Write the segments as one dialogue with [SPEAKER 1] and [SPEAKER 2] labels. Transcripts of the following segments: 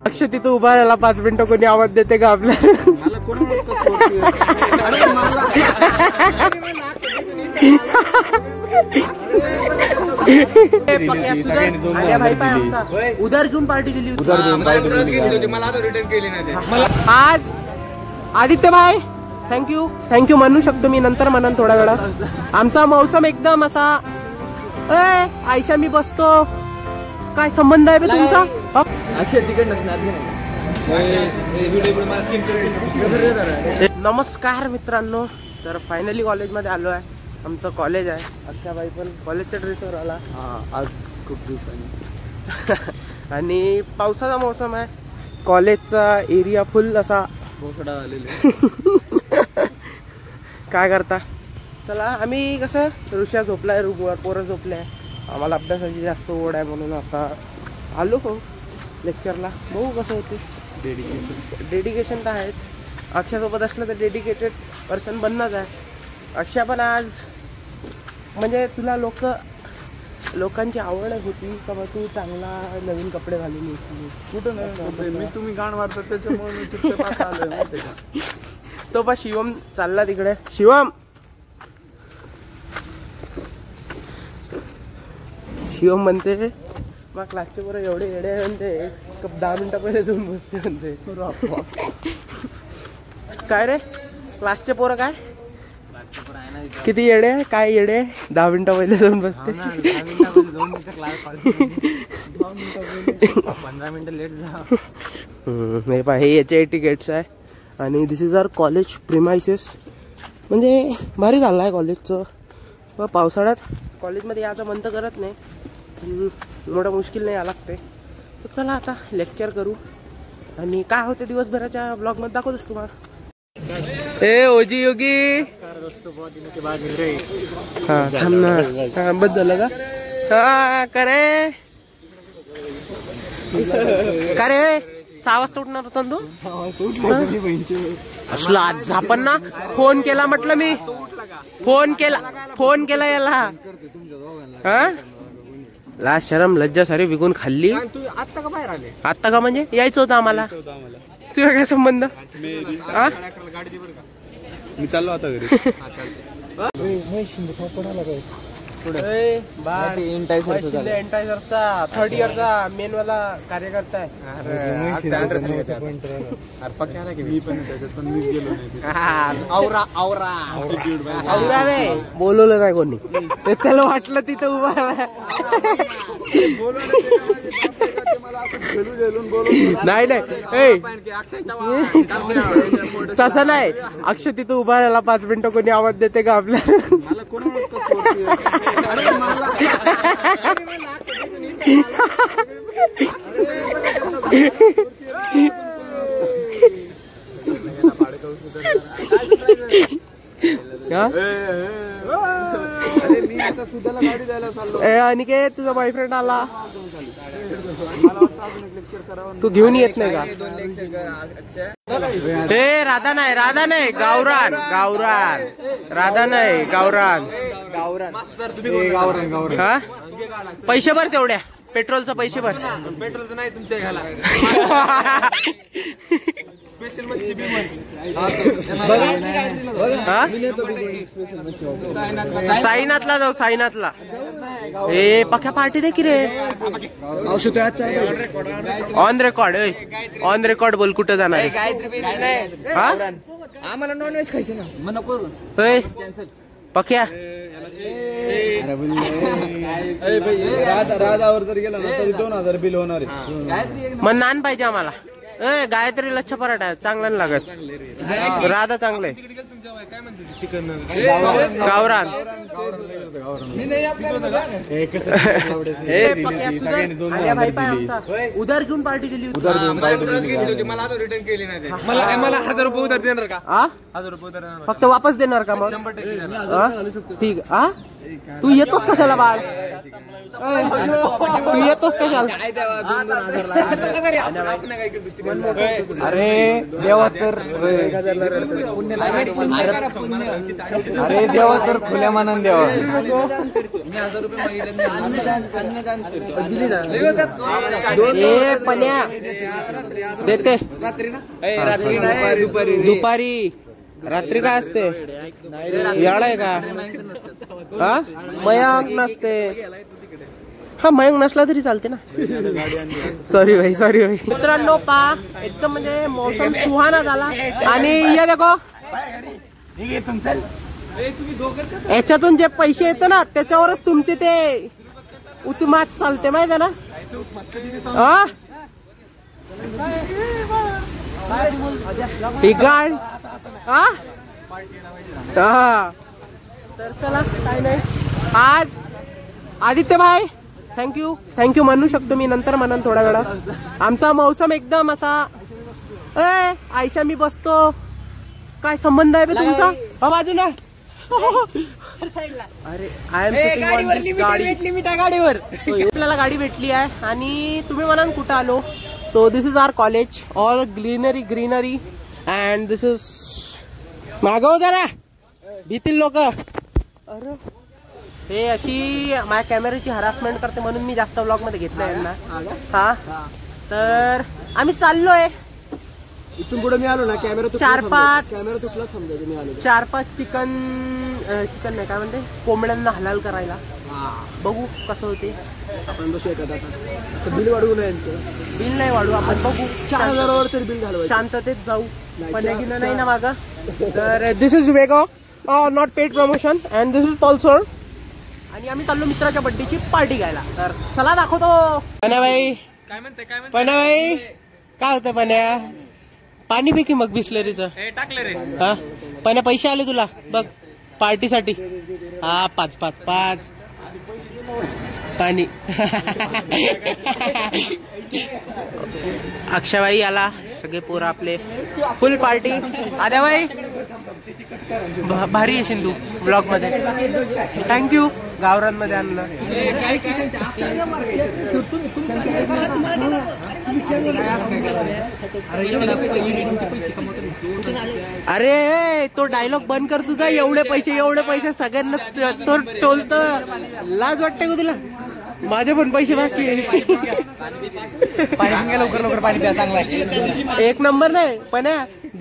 [SPEAKER 1] अक्षय तिथं उभा राहिला 5 मिनिटं, कोणी आवाज देते का आपल्याला? उधार घेऊन पार्टी दिली होती, मला रिटर्न केली नाही आज. आदित्य भाई थँक्यू म्हणू शकतो मी, नंतर म्हणन थोड्या वेळात. आमचा मौसम एकदम असा. आयशा मी बसतो, काय संबंध आहे बे तुमचा?
[SPEAKER 2] अक्षय तिकड नसणार.
[SPEAKER 1] नमस्कार मित्रांनो, तर फायनली कॉलेजमध्ये आलो आहे. आमचं कॉलेज आहे. अक्षयबाई पण कॉलेजच्या ड्रेसवर आला
[SPEAKER 2] आज खूप दिवसांनी.
[SPEAKER 1] आणि पावसाचा मौसम आहे. कॉलेजचा एरिया फुल असा
[SPEAKER 2] बोकडा आलेले.
[SPEAKER 1] काय करता, चला. आम्ही कसं ऋषा झोपलाय रूमवर, पोरं झोपले आहे. आम्हाला अभ्यासाची जास्त ओढ आहे म्हणून आता आलो हो लेक्चरला. बघू कसं होते. डेडिकेशन तर आहेच. अक्षयसोबत असलं तर डेडिकेटेड पर्सन बनणंच आहे. अक्षय पण आज म्हणजे तुला लोकांची आवड होती का बा तू चांगला नवीन कपडे घालून येते?
[SPEAKER 2] कुठं नाही, मी तुम्ही गाण मारतात त्याच्यामुळे मी तिथे पास आलोय.
[SPEAKER 1] तो पा शिवम चालला तिकडे. शिवम म्हणते मग क्लासचे पोरं एवढे येडे म्हणते 10 मिनिटं पहिले जाऊन बसते म्हणते. काय रे क्लासचे पोरं काय किती येडे, काय येडे, 10 मिनिटं पहिले जाऊन बसते.
[SPEAKER 2] 15 मिनिटं लेट जा.
[SPEAKER 1] नाही पा, हे HIT गेट्स आहे आणि दिस इज आवर कॉलेज प्रिमायसेस. म्हणजे भारी झालं आहे कॉलेजचं. व पावसाळ्यात कॉलेजमध्ये यायचं मन तर करत नाही, मोठं मुश्किल नाही या लागते. तर चला आता लेक्चर करू आणि काय होते दिवसभराच्या ब्लॉगमध्ये दाखवतोस तुम्हाला. ए ओजी योगी हा थांब ना, बस झालं का? हा करे का रे 6 वाजता उठणार होता तू? असला आज आपण ना फोन केला म्हटलं मी, फोन केला याला. हा ला शरम लज्जा सारी विकून खाल्ली.
[SPEAKER 2] आत्ता का बाहेर आले?
[SPEAKER 1] आत्ता का म्हणजे यायचं होतं आम्हाला. तुझा काय संबंध?
[SPEAKER 2] मी चाललो आता घरी.
[SPEAKER 1] एंटायझरचा 3rd इयरचा मेन वाला कार्यकर्ता आहे. औरा रे बोलवलं नाही कोणी, त्याला वाटलं तिथं उभा. नाही तसं नाही. अक्षय तिथं उभा राहिला 5 मिनिटं, कोणी आवाज देते का आपल्याला? अनिकेत तुझा बॉयफ्रेंड आला, तू घेऊन येत नाही का? ए राधा नाही गावरान राधा नाही गावरान. हा पैसे भर तेवढ्या पेट्रोलचा पैसे भर.
[SPEAKER 2] पेट्रोलचं नाही तुमच्या घ्यायला.
[SPEAKER 1] साईनाथला जाऊ. साईनाथला ए पक्या पार्टी दे की रे. ऑन रेकॉर्ड बोल कुठं जाणार?
[SPEAKER 2] आम्हाला नॉनव्हेज खायचं ना. मग नको
[SPEAKER 1] पक्या.
[SPEAKER 2] राधावर जर गेला ना तरी 2000 बिल होणार आहे.
[SPEAKER 1] मग नान पाहिजे आम्हाला. गायत्री लच्छा पराठा चांगला नाही लागत. राधा चांगले गावरान. उधार घेऊन पार्टी दिली होती,
[SPEAKER 2] मला रिटर्न केली नाही. मला 1000 रुपये उधार देणार का? 1000 रुपये उधार
[SPEAKER 1] फक्त वापस देणार का? मग ठीक. तू येतोस कशाला बाळ? तू येतोस कशाला? अरे देवा तर
[SPEAKER 2] अरे देवा तर खुल्या मनान द्यावा.
[SPEAKER 1] ए पन्या देते दुपारी. रात्री काय असते? याड आहे का? हा मयांक नसते. हा मयंक नसला तरी चालते ना. सॉरी भाई सॉरी भाई. मित्रांनो पा एकदम म्हणजे मौसम सुहाना झाला आणि या देखो याच्यातून जे पैसे येतं ना त्याच्यावरच तुमचे ते उत्मात चालते माहिती ना. हा बिगाड हा तर चला काय नाही. आज आदित्य भाई थँक्यू म्हणू शकतो मी, नंतर म्हणन थोड्या वेळात. आमचा मौसम एकदम असा. आयशा मी बसतो. काय संबंध आहे तुमचा बाजूला? अरे आय एम गाडीवर आपल्याला गाडी भेटली आहे आणि तुम्ही म्हणाल कुठं आलो. So this is our college. All greenery and this is मागव जरा भीतील लोक. अरे हे अशी माझ्या कॅमेऱ्याची हरासमेंट करते म्हणून मी जास्त व्लॉग मध्ये घेतलं यांना. हा तर आम्ही चाललोय
[SPEAKER 2] इथून पुढे मी आलो ना कॅमेरा
[SPEAKER 1] 4-5 चिकन नाही काय म्हणते कोंबड्यांना हलाल करायला. बघू कसं होते.
[SPEAKER 2] आपण बसू एखादा बिल वाढवू नये.
[SPEAKER 1] बिल नाही वाढू आपण बघू.
[SPEAKER 2] 4,000 तरी बिल घालवायचं.
[SPEAKER 1] शांततेत जाऊ. पण नाही ना मागं. तर this is Wego not paid promotion and this is Pulsar. आणि आम्ही चाललो मित्राच्या बर्थडेची पार्टी घ्यायला. तर चला दाखवतो. पन्याबाई
[SPEAKER 2] काय म्हणते
[SPEAKER 1] पन्याबाई काय होतं पन्या? पाणी पी की मग बिस्लरीचं
[SPEAKER 2] टाकले रे.
[SPEAKER 1] हा पन्या पैसे आले तुला बघ पार्टीसाठी. हा 5 पाणी. अक्षयबाई आला सगळे पोरं आपले फुल पार्टी. आद्याबाई भारी येशील तू ब्लॉग मध्ये. थँक्यू गावरान मध्ये आणलं. अरे तो डायलॉग बंद कर तुझा. एवढे पैसे सगळ्यांना तो टोलतो. लाज वाटते का तुला? माझे पण पैसे बाकी आहे.
[SPEAKER 2] लवकर पाणी प्या चांगला.
[SPEAKER 1] 1 नंबर नाही पण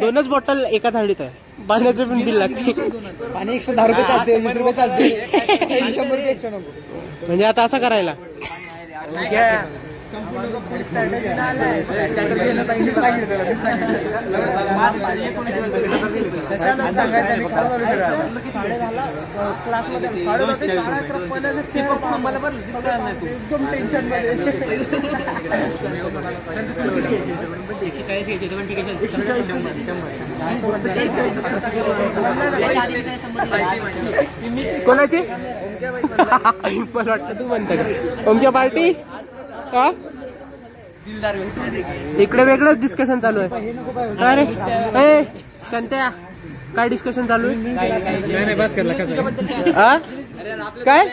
[SPEAKER 1] 2च बॉटल एका थाळीत आहे. पाण्याचं पण बिल लागते.
[SPEAKER 2] पाणी 110 रुपये चालते 20 रुपये चालते 100 रुपये एक्स्ट्रा नको.
[SPEAKER 1] म्हणजे आता असं करायला कोणाची? मला वाटतं तू म्हणता का ओमच्या पार्टी. हा इकडे वेगळंच डिस्कशन चालू आहे. अरे ए शांत्या काय डिस्कशन चालू आहे?
[SPEAKER 2] बस करला
[SPEAKER 1] काय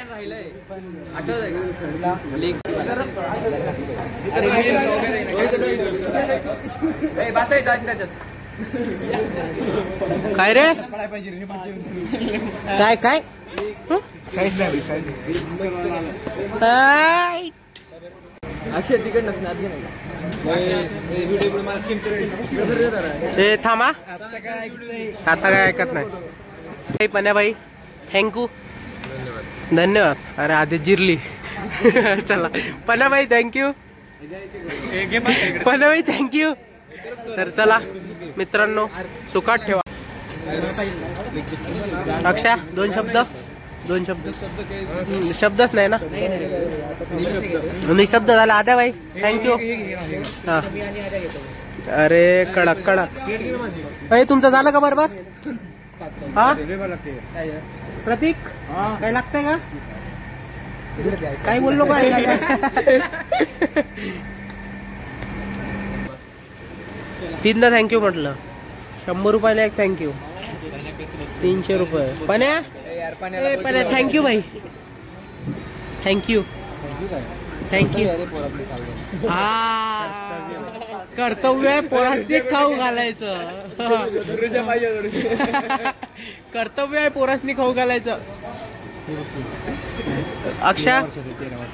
[SPEAKER 1] काय रे काय काय
[SPEAKER 2] अक्षय तिकड नसणार.
[SPEAKER 1] थांबा आता काय ऐकत नाही. पन्याबाई थँक्यू धन्यवाद. अरे आधी जिरली. चला पन्याबाई थँक्यू. पन्याबाई थँक्यू. तर चला मित्रांनो सुखात ठेवा. अक्षय 2 शब्द शब्दच नाही ना. निशब्द झाला. आद्या भाई थँक्यू. हा अरे कडक भाई तुमचं झालं का बरोबर? हा प्रतीक काय लागतंय का? काय बोललो का? 3दा थँक्यू म्हटलं. 100 रुपयाला एक थँक्यू. 300 रुपये. पन्या थँक्यू भाई थँक्यू. हा कर्तव्य आहे पोरास्ती खाऊ घालायचं. कर्तव्य आहे पोरासनी खाऊ घालायचं. अक्षा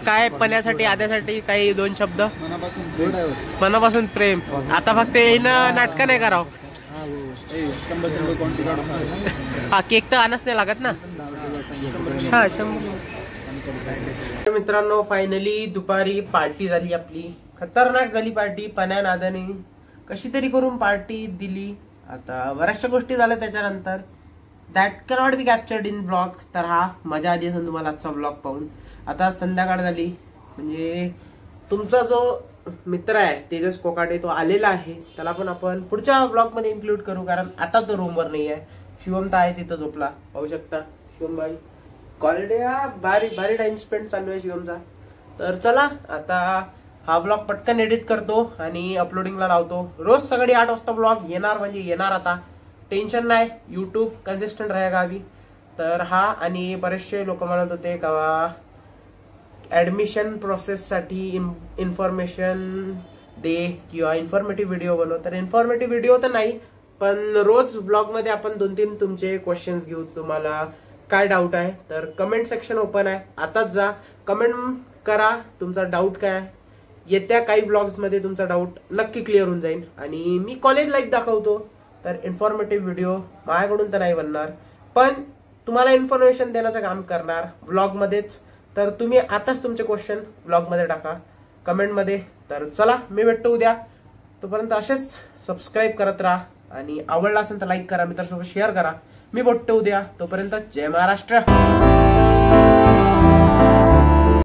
[SPEAKER 1] काय पण्यासाठी आद्यासाठी काही 2 शब्द. मनापासून प्रेम. आता फक्त येणं नाटक नाही करावं. हा केक तर आणच नाही लागत ना. हा 100. मित्रांनो फायनली दुपारी पार्टी झाली आपली. खतरनाक झाली पार्टी. पण्या नादाने कशी तरी करून पार्टी दिली. आता बऱ्याचशा गोष्टी झाल्या त्याच्यानंतर. That cannot be captured in blog. तर हा मजा आली असेल तुम्हाला आजचा ब्लॉग पाहून. आता संध्याकाळ झाली म्हणजे तुमचा जो मित्र आहे तेजस कोकाटे तो आलेला आहे. त्याला पण आपण पुढच्या ब्लॉग मध्ये इन्क्लूड करू कारण आता तो रूमवर नाही आहे. शिवम तर आहेच इथं झोपला. पाहू शकता शिवम भाई कॉलेडे भारी भारी टाइम स्पेंड चालू आहे शिवमचा. तर चला आता हा ब्लॉग पटकन एडिट करतो आणि अपलोडिंगला लावतो. रोज सकाळी 8 वाजता ब्लॉग येणार म्हणजे येणार. आता टेन्शन नाही. यूट्यूब कन्सिस्टंट रहेगा अभी. तर हा आणि बरेचसे लोक म्हणत होते का ऍडमिशन प्रोसेससाठी इन्फॉर्मेशन दे किंवा इन्फॉर्मेटिव्ह व्हिडिओ बनव. तर इन्फॉर्मेटिव्ह व्हिडिओ तर नाही पण रोज ब्लॉग मध्ये आपण 2-3 तुमचे क्वेश्चन्स घेऊ. तुम्हाला काय डाऊट आहे तर कमेंट सेक्शन ओपन आहे. आताच जा कमेंट करा तुमचा डाऊट काय आहे. येत्या काही ब्लॉग्स मध्ये तुमचा डाऊट नक्की क्लिअर होऊन जाईल. आणि मी कॉलेज लाईफ दाखवतो. तर इन्फॉर्मेटिव्ह व्हिडिओ माझ्याकडून तर नाही बनणार पण तुम्हाला इन्फॉर्मेशन देण्याचं काम करणार ब्लॉग मध्येच. तर तुम्ही आताच तुमचे क्वेश्चन ब्लॉग मध्ये टाका कमेंट मध्ये. तर चला मी भेटतो उद्या. तोपर्यंत असेच सबस्क्राईब करत राहा आणि आवडला असेल तर लाईक करा. मित्रांसोबत शेअर करा. मी भेटतो उद्या. तोपर्यंत जय महाराष्ट्र.